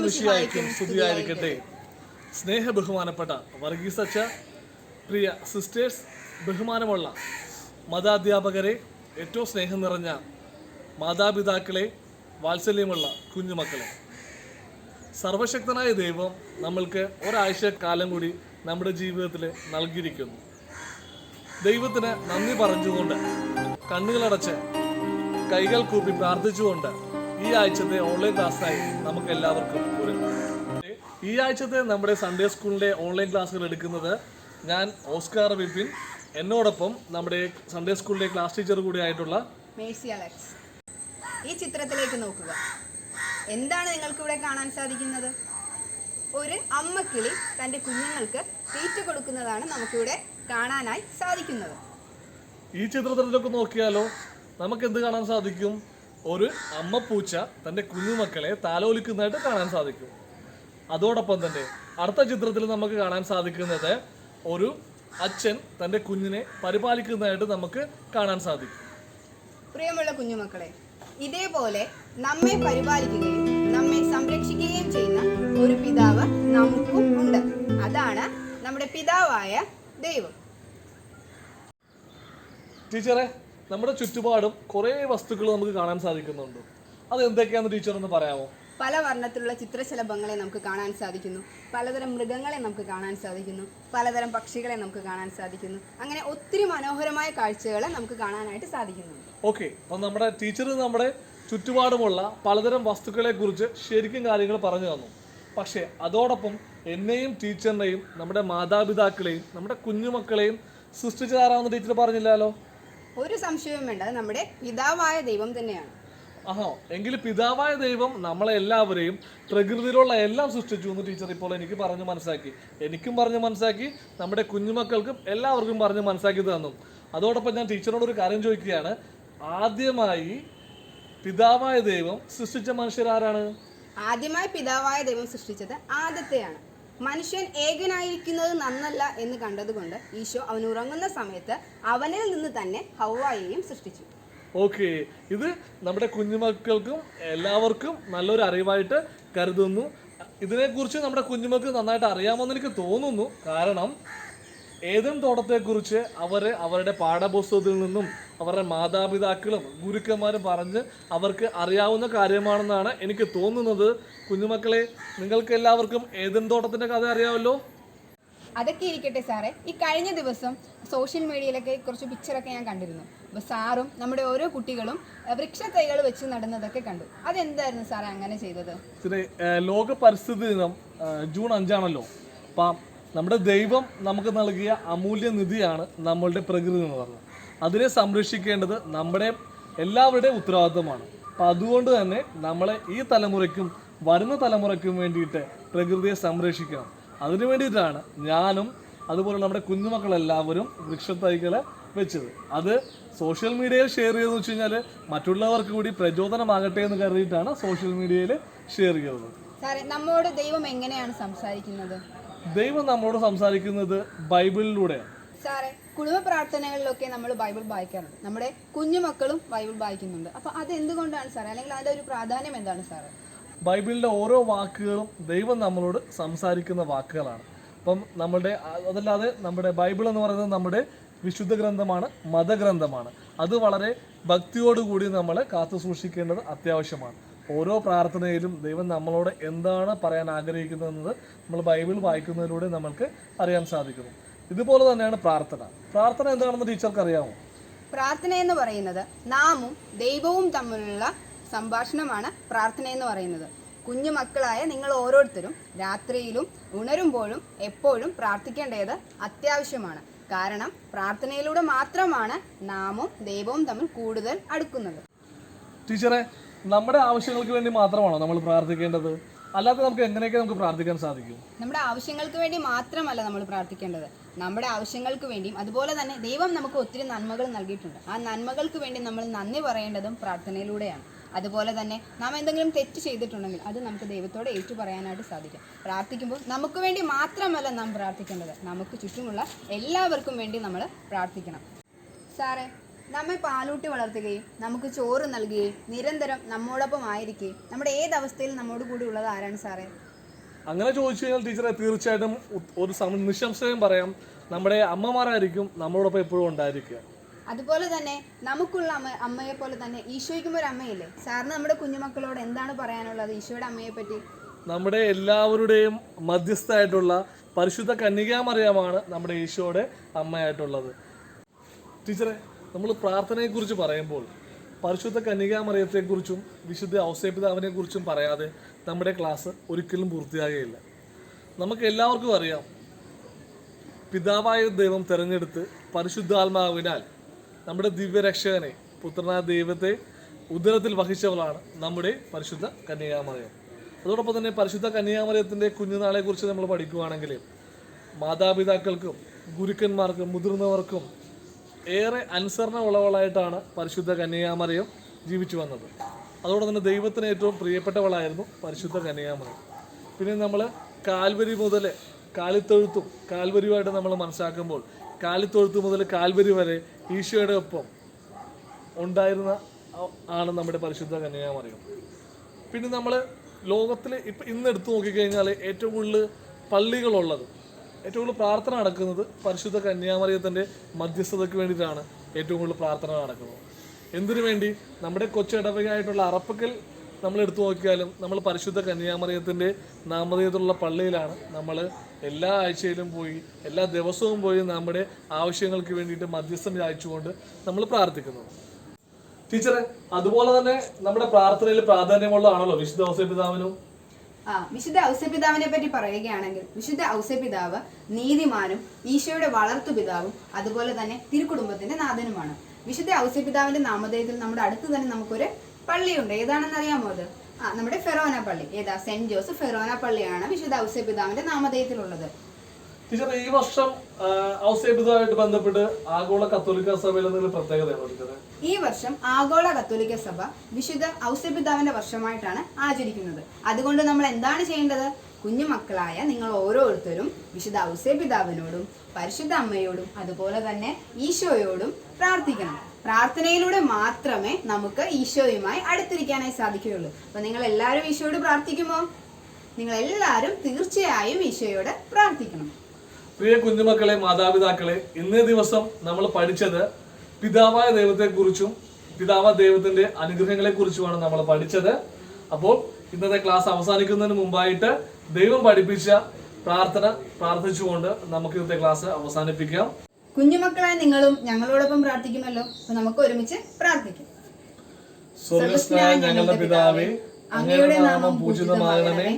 ഈശോമിശിഹായ്ക്കും സ്തുതിയായിരിക്കട്ടെ. സ്നേഹ ബഹുമാനപ്പെട്ട വർഗീസ് അച്ഛ, പ്രിയ സിസ്റ്റേഴ്സ്, ബഹുമാനമുള്ള മതാധ്യാപകരെ, ഏറ്റവും സ്നേഹം നിറഞ്ഞ മാതാപിതാക്കളെ, വാത്സല്യമുള്ള കുഞ്ഞുമക്കളെ, സർവശക്തനായ ദൈവം നമ്മൾക്ക് ഒരാഴ്ച കാലം കൂടി നമ്മുടെ ജീവിതത്തിൽ നൽകിയിരിക്കുന്നു. ദൈവത്തിന് നന്ദി പറഞ്ഞുകൊണ്ട്, കണ്ണുകളടച്ച് കൈകൾ കൂപ്പി പ്രാർത്ഥിച്ചുകൊണ്ട് ഈ ആഴ്ചത്തെ ഓൺലൈൻ ക്ലാസ്സിനായി നമുക്ക് എല്ലാവർക്കും ഒരുങ്ങാം. ഈ ആഴ്ചത്തെ നമ്മുടെ സൺഡേ സ്കൂളിൻ്റെ ഓൺലൈൻ ക്ലാസ്സുകൾ എടുക്കുന്നത് ഞാൻ ഓസ്കാർ വിപിൻ, എന്നോടൊപ്പം നമ്മുടെ സൺഡേ സ്കൂളിലെ ക്ലാസ് ടീച്ചർ കൂടി ആയിട്ടുള്ള മേഴ്സി അലക്സ്. ഈ ചിത്രത്തിലേക്ക് നോക്കുക. എന്താണ് നിങ്ങൾക്കിവിടെ കാണാൻ സാധിക്കുന്നത്? ഒരു അമ്മക്കിളി തൻ്റെ കുഞ്ഞുങ്ങൾക്ക് തീറ്റ കൊടുക്കുന്നതാണ് നമുക്കിവിടെ കാണാനായി സാധിക്കുന്നത്. ഈ ചിത്രത്തിലൊക്കെ നോക്കിയാലോ നമുക്ക് എന്ത് കാണാൻ സാധിക്കും? ഒരു അമ്മ പൂച്ച തൻ്റെ കുഞ്ഞുമക്കളെ താലോലിക്കുന്നതായിട്ട് കാണാൻ സാധിക്കും. അതോടൊപ്പം തന്നെ അടുത്ത ചിത്രത്തിൽ നമുക്ക് കാണാൻ സാധിക്കുന്നത് ഒരു അച്ഛൻ തൻ്റെ കുഞ്ഞിനെ പരിപാലിക്കുന്നതായിട്ട് നമുക്ക് കാണാൻ സാധിക്കും. പ്രിയമുള്ള കുഞ്ഞുമക്കളെ, ഇതേപോലെ നമ്മെ പരിപാലിക്കുകയും നമ്മെ സംരക്ഷിക്കുകയും ചെയ്യുന്ന ഒരു പിതാവ് നമുക്കും ഉണ്ട്. അതാണ് നമ്മുടെ പിതാവായ ദൈവം. ടീച്ചറെ, നമ്മുടെ ചുറ്റുപാടും കുറേ വസ്തുക്കൾ നമുക്ക് കാണാൻ സാധിക്കുന്നുണ്ട്. അത് എന്തൊക്കെയാണെന്ന് ടീച്ചർ ഒന്ന് പറയാമോ? പല വർണ്ണത്തിലുള്ള ചിത്രശലഭങ്ങളെ നമുക്ക് കാണാൻ സാധിക്കുന്നു, പലതരം മൃഗങ്ങളെ നമുക്ക് കാണാൻ സാധിക്കുന്നു, പലതരം പക്ഷികളെ നമുക്ക് കാണാൻ സാധിക്കുന്നു. അങ്ങനെ ഒത്തിരി മനോഹരമായ കാഴ്ചകൾ നമുക്ക് കാണാനായിട്ട് സാധിക്കുന്നുണ്ട്. ഓക്കെ, അപ്പം നമ്മുടെ ടീച്ചർ നമ്മുടെ ചുറ്റുപാടുമുള്ള പലതരം വസ്തുക്കളെ കുറിച്ച് ശരിക്കും കാര്യങ്ങൾ പറഞ്ഞു തന്നു. പക്ഷേ അതോടൊപ്പം എന്നെയും ടീച്ചറിനെയും നമ്മുടെ മാതാപിതാക്കളെയും നമ്മുടെ കുഞ്ഞുമക്കളെയും സൃഷ്ടിച്ചതാരാണെന്ന് ടീച്ചർ പറഞ്ഞില്ലല്ലോ. ഒരു സംശയവും വേണ്ട, അത് നമ്മുടെ പിതാവായ ദൈവം തന്നെയാണ്. എങ്കിൽ പിതാവായ ദൈവം നമ്മളെ എല്ലാവരെയും പ്രകൃതിയിലുള്ള എല്ലാം സൃഷ്ടിച്ചു എന്ന് ടീച്ചർ ഇപ്പോൾ എനിക്ക് പറഞ്ഞ് മനസ്സിലാക്കി. എനിക്കും പറഞ്ഞ് മനസ്സിലാക്കി, നമ്മുടെ കുഞ്ഞുമക്കൾക്കും എല്ലാവർക്കും പറഞ്ഞ് മനസ്സിലാക്കി തന്നു. അതോടൊപ്പം ഞാൻ ടീച്ചറിനോടൊരു കാര്യം ചോദിക്കുകയാണ്. ആദ്യമായി പിതാവായ ദൈവം സൃഷ്ടിച്ച മനുഷ്യരാരാണ്? ആദ്യമായി പിതാവായ ദൈവം സൃഷ്ടിച്ചത് ആദത്തെയാണ്. മനുഷ്യൻ ഏകനായിരിക്കുന്നത് നന്നല്ല എന്ന് കണ്ടതുകൊണ്ട് ഈശോ അവൻ ഉറങ്ങുന്ന സമയത്ത് അവനിൽ നിന്ന് തന്നെ ഹവ്വായെയും സൃഷ്ടിച്ചു. ഓക്കെ, ഇത് നമ്മുടെ കുഞ്ഞുമക്കൾക്കും എല്ലാവർക്കും നല്ലൊരു അറിവായിട്ട് കരുതുന്നു. ഇതിനെക്കുറിച്ച് നമ്മുടെ കുഞ്ഞുമക്കൾക്ക് നന്നായിട്ട് അറിയാമെന്ന് എനിക്ക് തോന്നുന്നു. കാരണം ഏദൻ തോട്ടത്തെക്കുറിച്ച് അവരുടെ പാഠപുസ്തകത്തിൽ നിന്നും അവരുടെ മാതാപിതാക്കളും ഗുരുക്കന്മാരും പറഞ്ഞ് അവർക്ക് അറിയാവുന്ന കാര്യമാണെന്നാണ് എനിക്ക് തോന്നുന്നത്. കുഞ്ഞുമക്കളെ, നിങ്ങൾക്ക് എല്ലാവർക്കും ഏദൻ തോട്ടത്തിൻ്റെ കഥ അറിയാമല്ലോ. അതൊക്കെ ഇരിക്കട്ടെ സാറേ, ഈ കഴിഞ്ഞ ദിവസം സോഷ്യൽ മീഡിയയിലൊക്കെ കുറച്ച് പിക്ചറൊക്കെ ഞാൻ കണ്ടിരുന്നു. അപ്പോൾ സാറും നമ്മുടെ ഓരോ കുട്ടികളും വൃക്ഷത്തൈകൾ വെച്ച് നടുന്നതൊക്കെ കണ്ടു. അതെന്തായിരുന്നു സാറേ അങ്ങനെ ചെയ്തത്? ലോക പരിസ്ഥിതി ദിനം ജൂൺ 5 അപ്പം നമ്മുടെ ദൈവം നമുക്ക് നൽകിയ അമൂല്യ നിധിയാണ് നമ്മളുടെ പ്രകൃതി എന്ന് പറഞ്ഞത്. അതിനെ സംരക്ഷിക്കേണ്ടത് നമ്മുടെ എല്ലാവരുടെയും ഉത്തരവാദിത്തമാണ്. അപ്പം അതുകൊണ്ട് തന്നെ നമ്മളെ ഈ തലമുറയ്ക്കും വരുന്ന തലമുറയ്ക്കും വേണ്ടിയിട്ട് പ്രകൃതിയെ സംരക്ഷിക്കണം. അതിനു വേണ്ടിയിട്ടാണ് ഞാനും അതുപോലെ നമ്മുടെ കുഞ്ഞുമക്കളെല്ലാവരും വൃക്ഷത്തൈകളെ വെച്ചത്. അത് സോഷ്യൽ മീഡിയയിൽ ഷെയർ ചെയ്തെന്ന് വെച്ച് കഴിഞ്ഞാൽ മറ്റുള്ളവർക്ക് കൂടി പ്രചോദനമാകട്ടെ എന്ന് കരുതിയിട്ടാണ് സോഷ്യൽ മീഡിയയിൽ ഷെയർ ചെയ്തത്. സാറേ, നമ്മോട് ദൈവം എങ്ങനെയാണ് സംസാരിക്കുന്നത്? ദൈവം നമ്മളോട് സംസാരിക്കുന്നത് ബൈബിളിലൂടെയാണ്. സാറേ, കുടുംബ പ്രാർത്ഥനകളിലൊക്കെ നമ്മൾ ബൈബിൾ വായിക്കാറുണ്ട്. നമ്മുടെ കുഞ്ഞുമക്കളും ബൈബിൾ വായിക്കുന്നുണ്ട്. അപ്പോൾ അത് എന്തുകൊണ്ടാണ് സാറേ? അല്ലെങ്കിൽ അതിൻ്റെ ഒരു പ്രാധാന്യം എന്താണ് സാറേ? ബൈബിളിലെ ഓരോ വാക്കുകളും ദൈവം നമ്മളോട് സംസാരിക്കുന്ന വാക്കുകളാണ്. അപ്പം അതല്ലാതെ നമ്മുടെ ബൈബിൾ എന്ന് പറയുന്നത് നമ്മുടെ വിശുദ്ധ ഗ്രന്ഥമാണ്, മതഗ്രന്ഥമാണ്. അത് വളരെ ഭക്തിയോടുകൂടി നമ്മൾ കാത്തു സൂക്ഷിക്കേണ്ടത് അത്യാവശ്യമാണ്. ഓരോ പ്രാർത്ഥനയിലും ദൈവം നമ്മളോട് എന്താണ് പറയാൻ ആഗ്രഹിക്കുന്നതെന്നത് നമ്മൾ ബൈബിൾ വായിക്കുന്നതിലൂടെ നമ്മൾക്ക് അറിയാൻ സാധിക്കുന്നു. ഇതുപോലെ തന്നെയാണ് പ്രാർത്ഥന. പ്രാർത്ഥന എന്താണെന്ന് ടീച്ചർക്ക് അറിയാമോ? പ്രാർത്ഥന എന്ന് പറയുന്നത് നാമും ദൈവവും തമ്മിലുള്ള സംഭാഷണമാണ് പ്രാർത്ഥന എന്ന് പറയുന്നത്. കുഞ്ഞു മക്കളായ നിങ്ങൾ ഓരോരുത്തരും രാത്രിയിലും ഉണരുമ്പോഴും എപ്പോഴും പ്രാർത്ഥിക്കേണ്ടത് അത്യാവശ്യമാണ്. കാരണം പ്രാർത്ഥനയിലൂടെ മാത്രമാണ് നാമും ദൈവവും തമ്മിൽ കൂടുതൽ അടുക്കുന്നത്. ടീച്ചറെ, നമ്മുടെ ആവശ്യങ്ങൾക്ക് വേണ്ടി മാത്രമാണോ നമ്മൾ പ്രാർത്ഥിക്കേണ്ടത്? അല്ലാതെ നമുക്ക് പ്രാർത്ഥിക്കാൻ സാധിക്കും? നമ്മുടെ ആവശ്യങ്ങൾക്ക് വേണ്ടി മാത്രമല്ല നമ്മൾ പ്രാർത്ഥിക്കേണ്ടത്, നമ്മുടെ ആവശ്യങ്ങൾക്ക് വേണ്ടിയും അതുപോലെ തന്നെ ദൈവം നമുക്ക് ഒത്തിരി നന്മകൾ നൽകിയിട്ടുണ്ട്. ആ നന്മകൾക്ക് വേണ്ടി നമ്മൾ നന്ദി പറയേണ്ടതും പ്രാർത്ഥനയിലൂടെയാണ്. അതുപോലെ തന്നെ നാം എന്തെങ്കിലും തെറ്റ് ചെയ്തിട്ടുണ്ടെങ്കിൽ അത് നമുക്ക് ദൈവത്തോട് ഏറ്റു പറയാനായിട്ട് സാധിക്കും. പ്രാർത്ഥിക്കുമ്പോൾ നമുക്ക് വേണ്ടി മാത്രമല്ല നാം പ്രാർത്ഥിക്കേണ്ടത്, നമുക്ക് ചുറ്റുമുള്ള എല്ലാവർക്കും വേണ്ടി നമ്മൾ പ്രാർത്ഥിക്കണം. സാറേ, നമ്മെ പാലൂട്ടി വളർത്തുകയും നമുക്ക് ചോറ് നൽകുകയും നിരന്തരം നമ്മോടൊപ്പം ആയിരിക്കുകയും നമ്മുടെ ഏതവസ്ഥയിൽ നമ്മോട് കൂടി ഉള്ളത് ആരാണ് സാറേ? അങ്ങനെ ചോദിച്ചു കഴിഞ്ഞാൽ ടീച്ചറെ തീർച്ചയായിട്ടും ഒരു നിസ്സംശയം പറയാം, നമ്മുടെ അമ്മമാരായിരിക്കും നമ്മളോടൊപ്പം എപ്പോഴും ഉണ്ടായിരിക്കുക. അതുപോലെ തന്നെ നമുക്കുള്ള അമ്മയെ പോലെ തന്നെ ഈശോയ്ക്കും ഒരു അമ്മയില്ലേ? സാറിന് നമ്മുടെ കുഞ്ഞുമക്കളോട് എന്താണ് പറയാനുള്ളത് ഈശോയുടെ അമ്മയെ പറ്റി? നമ്മുടെ എല്ലാവരുടെയും മധ്യസ്ഥയായിട്ടുള്ള പരിശുദ്ധ കന്യകാമറിയമാണ് നമ്മുടെ ഈശോയുടെ അമ്മയായിട്ടുള്ളത്. ടീച്ചറെ, നമ്മൾ പ്രാർത്ഥനയെക്കുറിച്ച് പറയുമ്പോൾ പരിശുദ്ധ കന്യകാമറിയത്തെക്കുറിച്ചും വിശുദ്ധ ഔസേപ്പിതാവിനെ കുറിച്ചും പറയാതെ നമ്മുടെ ക്ലാസ് ഒരിക്കലും പൂർത്തിയാകുകയില്ല. നമുക്ക് എല്ലാവർക്കും അറിയാം, പിതാവായ ദൈവം തിരഞ്ഞെടുത്ത് പരിശുദ്ധാത്മാവിനാൽ നമ്മുടെ ദിവ്യരക്ഷകനെ, പുത്രനായ ദൈവത്തെ ഉദരത്തിൽ വഹിച്ചവളാണ് നമ്മുടെ പരിശുദ്ധ കന്യകാമറിയം. അതോടൊപ്പം തന്നെ പരിശുദ്ധ കന്യകാമറിയത്തിൻ്റെ കുഞ്ഞുനാളെ കുറിച്ച് നമ്മൾ പഠിക്കുകയാണെങ്കിൽ മാതാപിതാക്കൾക്കും ഗുരുക്കന്മാർക്കും മുതിർന്നവർക്കും ഏറെ അനുസരണ ഉള്ളവളായിട്ടാണ് പരിശുദ്ധ കന്യകാമറിയം ജീവിച്ചു വന്നത്. അതോടൊപ്പം തന്നെ ദൈവത്തിന് ഏറ്റവും പ്രിയപ്പെട്ടവളായിരുന്നു പരിശുദ്ധ കന്യകാമറിയം. പിന്നെ നമ്മൾ കാൽവരി മുതൽ കാലിത്തൊഴുത്തും കാൽവരിയുമായിട്ട് നമ്മൾ മനസ്സിലാക്കുമ്പോൾ കാലിത്തൊഴുത്ത് മുതൽ കാൽവരി വരെ ഈശോയുടെ ഒപ്പം ഉണ്ടായിരുന്ന ആണ് നമ്മുടെ പരിശുദ്ധ കന്യകാമറിയം. പിന്നെ നമ്മൾ ലോകത്തിൽ ഇന്ന് എടുത്തു നോക്കിക്കഴിഞ്ഞാൽ ഏറ്റവും കൂടുതൽ പള്ളികളുള്ളത്, ഏറ്റവും കൂടുതൽ പ്രാർത്ഥന നടക്കുന്നത് പരിശുദ്ധ കന്യാമറിയത്തിൻ്റെ മധ്യസ്ഥതയ്ക്ക് വേണ്ടിയിട്ടാണ് ഏറ്റവും കൂടുതൽ പ്രാർത്ഥന നടക്കുന്നത്. എന്തിനു വേണ്ടി? നമ്മുടെ കൊച്ചിടവകയായിട്ടുള്ള അറപ്പക്കൽ നമ്മൾ എടുത്തു നോക്കിയാലും നമ്മൾ പരിശുദ്ധ കന്യാമറിയത്തിൻ്റെ നാമധേയത്തിലുള്ള പള്ളിയിലാണ് നമ്മൾ എല്ലാ ആഴ്ചയിലും പോയി, എല്ലാ ദിവസവും പോയി നമ്മുടെ ആവശ്യങ്ങൾക്ക് വേണ്ടിയിട്ട് മധ്യസ്ഥം യാചിച്ചുകൊണ്ട് നമ്മൾ പ്രാർത്ഥിക്കുന്നത്. ടീച്ചറെ, അതുപോലെ തന്നെ നമ്മുടെ പ്രാർത്ഥനയിൽ പ്രാധാന്യമുള്ളതാണല്ലോ വിശുദ്ധ ഔസേപ്പിതാവിനും. വിശുദ്ധ ഔസേപ്പിതാവിനെ പറ്റി പറയുകയാണെങ്കിൽ വിശുദ്ധ ഔസേപ്പിതാവ് നീതിമാനും ഈശോയുടെ വളർത്തു പിതാവും അതുപോലെ തന്നെ തിരുക്കുടുംബത്തിന്റെ നാഥനുമാണ്. വിശുദ്ധ ഔസേപ്പിതാവിന്റെ നാമധേയത്തിൽ നമ്മുടെ അടുത്ത് തന്നെ നമുക്കൊരു പള്ളിയുണ്ട്. ഏതാണെന്ന് അറിയാമോ? അത് നമ്മുടെ ഫെറോന പള്ളി. ഏതാ? സെന്റ് ജോസഫ് ഫെറോന പള്ളിയാണ് വിശുദ്ധ ഔസേപ്പിതാവിന്റെ നാമധേയത്തിലുള്ളത്. ടീച്ചർ, ഈ വർഷം ഔസേപ്പിതാവുമായിട്ട് ബന്ധപ്പെട്ട് ആഗോള കത്തോലിക്ക സഭയിൽ എന്തെങ്കിലും പ്രത്യേകതയാണോ? ഈ വർഷം ആഗോള കത്തോലിക്ക സഭ വിശുദ്ധ ഔസേപ്പിതാവിന്റെ വർഷമായിട്ടാണ് ആചരിക്കുന്നത്. അതുകൊണ്ട് നമ്മൾ എന്താണ് ചെയ്യേണ്ടത്? കുഞ്ഞുമക്കളായ നിങ്ങൾ ഓരോരുത്തരും വിശുദ്ധ ഔസേപ്പിതാവിനോടും പരിശുദ്ധ അമ്മയോടും അതുപോലെ തന്നെ ഈശോയോടും പ്രാർത്ഥിക്കണം. പ്രാർത്ഥനയിലൂടെ മാത്രമേ നമുക്ക് ഈശോയുമായി അടുത്തിരിക്കാനായി സാധിക്കുകയുള്ളൂ. അപ്പൊ നിങ്ങൾ എല്ലാവരും ഈശോയോട് പ്രാർത്ഥിക്കുമോ? നിങ്ങൾ എല്ലാവരും തീർച്ചയായും ഈശോയോട് പ്രാർത്ഥിക്കണം. പ്രിയ കുഞ്ഞുമക്കളെ, മാതാപിതാക്കളെ, ഇന്നേ ദിവസം നമ്മൾ പഠിച്ചത് പിതാവായ ദൈവത്തെക്കുറിച്ചും പിതാവായ ദൈവത്തിന്റെ അനുഗ്രഹങ്ങളെ കുറിച്ചുമാണ് നമ്മൾ പഠിച്ചത്. അപ്പോൾ ഇന്നത്തെ ക്ലാസ് അവസാനിക്കുന്നതിന് മുമ്പായിട്ട് ദൈവം പഠിപ്പിച്ച പ്രാർത്ഥന പ്രാർത്ഥിച്ചുകൊണ്ട് നമുക്ക് ഇന്നത്തെ ക്ലാസ് അവസാനിപ്പിക്കാം. കുഞ്ഞുമക്കളായ നിങ്ങളും ഞങ്ങളോടൊപ്പം പ്രാർത്ഥിക്കുമല്ലോ. അപ്പൊ നമുക്ക് ഒരുമിച്ച് പ്രാർത്ഥിക്കാം. സ്വർഗ്ഗസ്ഥനായ ഞങ്ങളുടെ പിതാവേ, അങ്ങയുടെ നാമം പൂജിതമാകണമേ,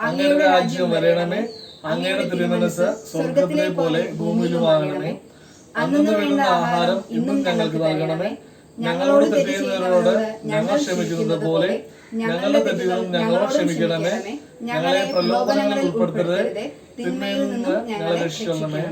അങ്ങയുടെ രാജ്യം വരണമേ, അങ്ങയുടെ തിരുമനസ്സ് സ്വർഗ്ഗത്തിലെ പോലെ ഭൂമിയിലുമാകണമേ. അന്നു വേണ്ട ആഹാരം ഇന്നും ഞങ്ങൾക്ക് നൽകണമേ, ഞങ്ങളോട് തെറ്റ് ചെയ്യുന്നവരോട് ഞങ്ങൾ ക്ഷമിക്കുന്നത് പോലെ ഞങ്ങളുടെ തെറ്റുകളും ഞങ്ങളോട് ക്ഷമിക്കണമേ, ഞങ്ങളെ പ്രലോഭനങ്ങളിൽ ഉൾപ്പെടുത്തരുത്, തിന്മയിൽ നിന്നും ഞങ്ങളെ രക്ഷിക്കണമേ.